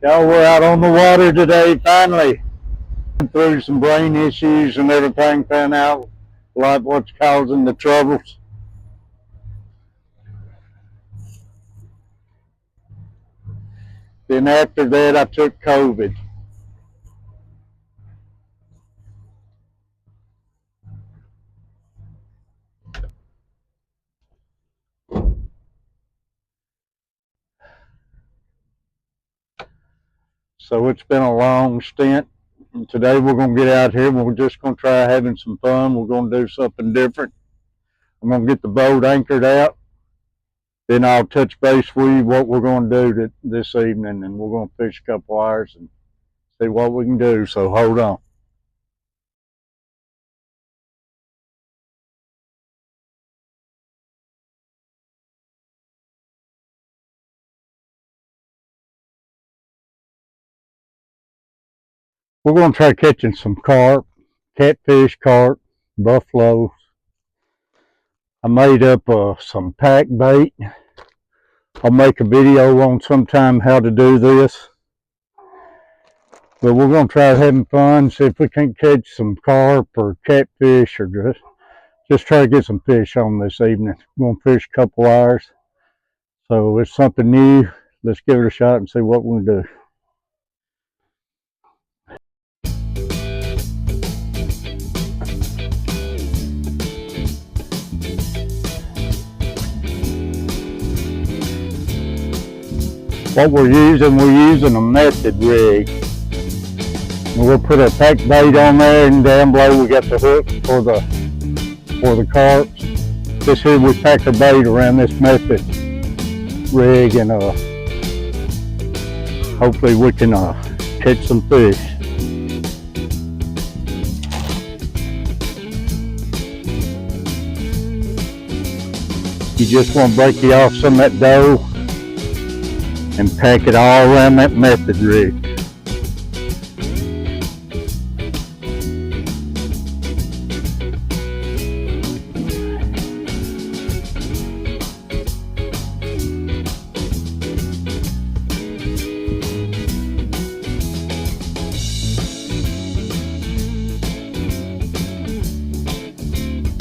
Y'all, we're out on the water today, finally. Through some brain issues and everything, found out like what's causing the troubles. Then after that, I took COVID. So it's been a long stint. And today we're going to get out here and we're just going to try having some fun. We're going to do something different. I'm going to get the boat anchored out. Then I'll touch base with you what we're going to do this evening, and we're going to fish a couple hours and see what we can do. So hold on. We're going to try catching some carp, catfish, carp, buffalo. I made up some pack bait. I'll make a video on sometime how to do this. But we're going to try having fun, see if we can catch some carp or catfish, or just try to get some fish on this evening. We're going to fish a couple hours. So it's something new. Let's give it a shot and see what we can do. What we're using a method rig. We'll put a pack bait on there, and down below we got the hook for the carps. This here we pack our bait around this method rig, and hopefully we can catch some fish. You just want to break you off some of that dough and pack it all around that method rig.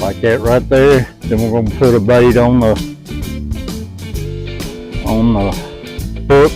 Like that right there. Then we're going to put a bait on the hook.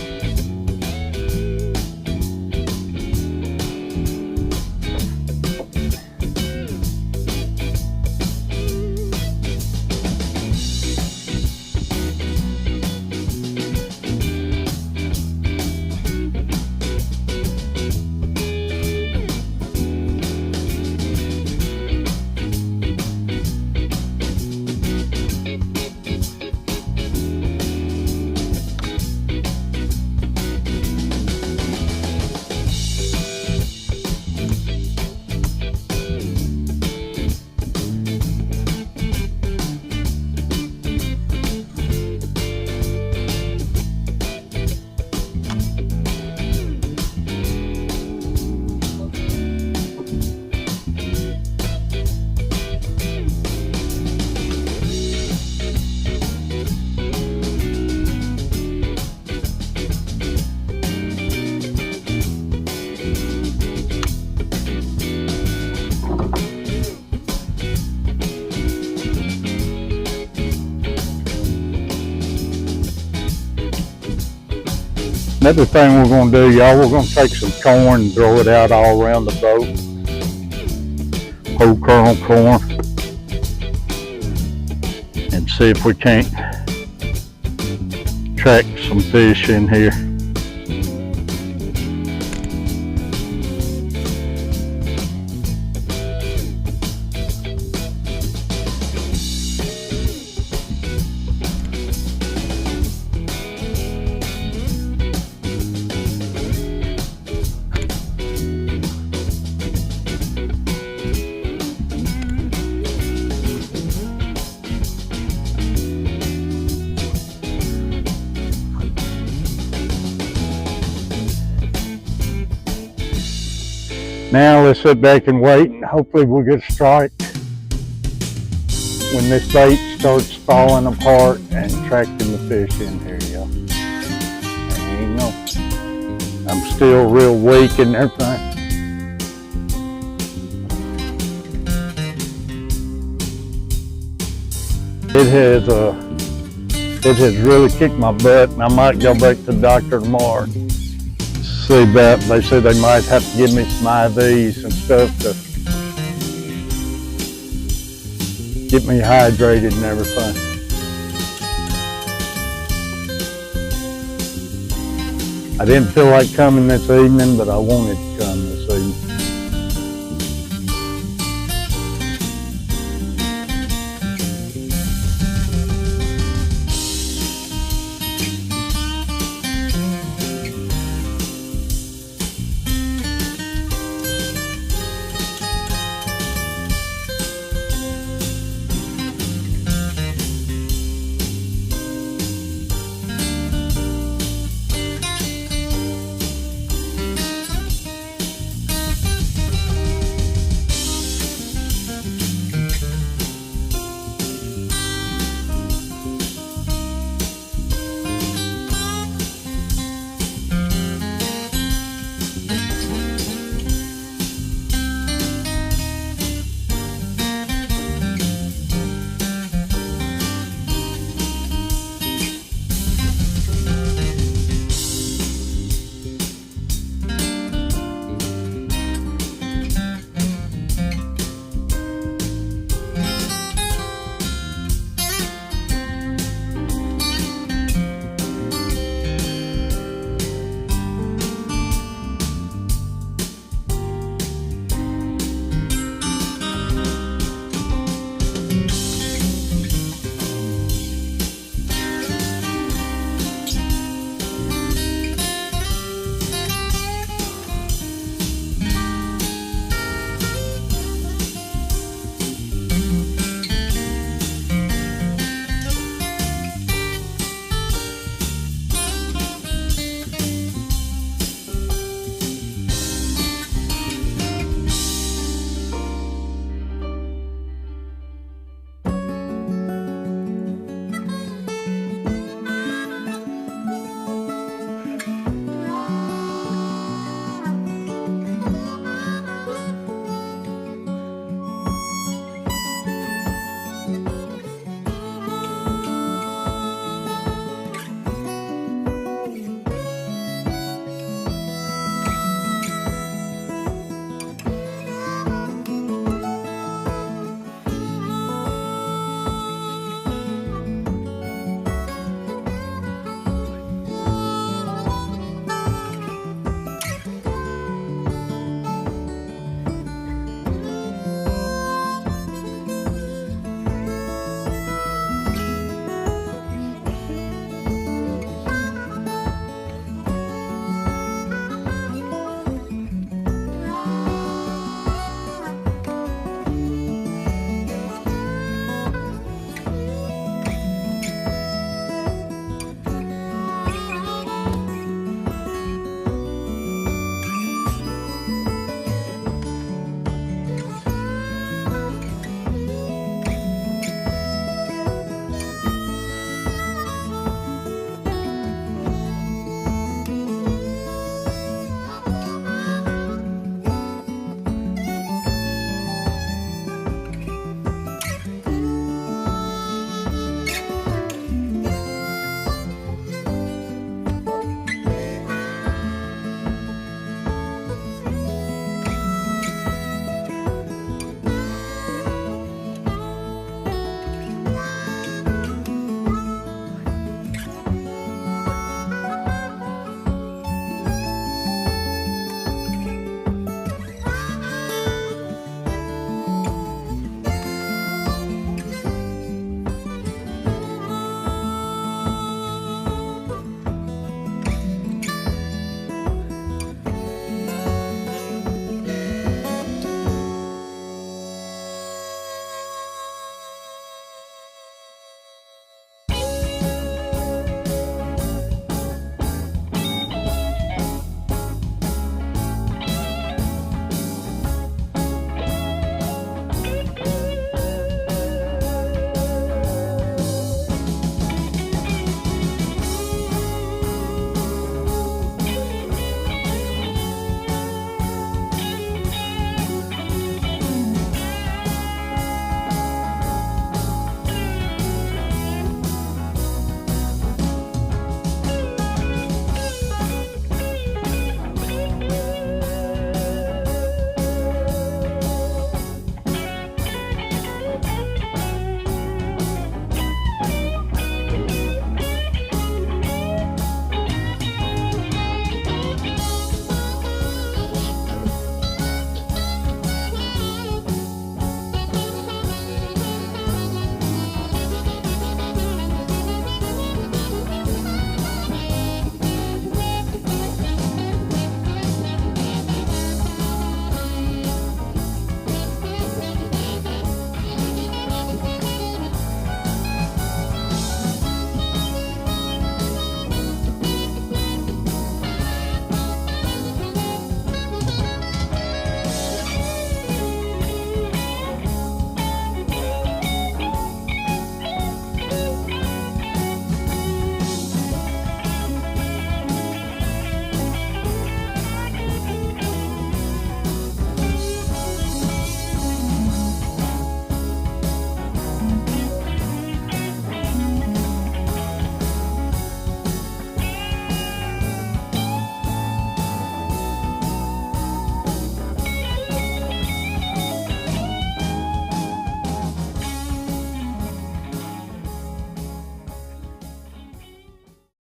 Another thing we're going to do, y'all, we're going to take some corn and throw it out all around the boat. Whole kernel corn. And see if we can't track some fish in here. Now let's sit back and wait, and hopefully we'll get a strike when this bait starts falling apart and attracting the fish in here, y'all. There you go. I'm still real weak and everything. It has really kicked my butt, and I might go back to the doctor tomorrow. See about, they said they might have to give me some IVs and stuff to get me hydrated and everything. I didn't feel like coming this evening, but I wanted to come this evening.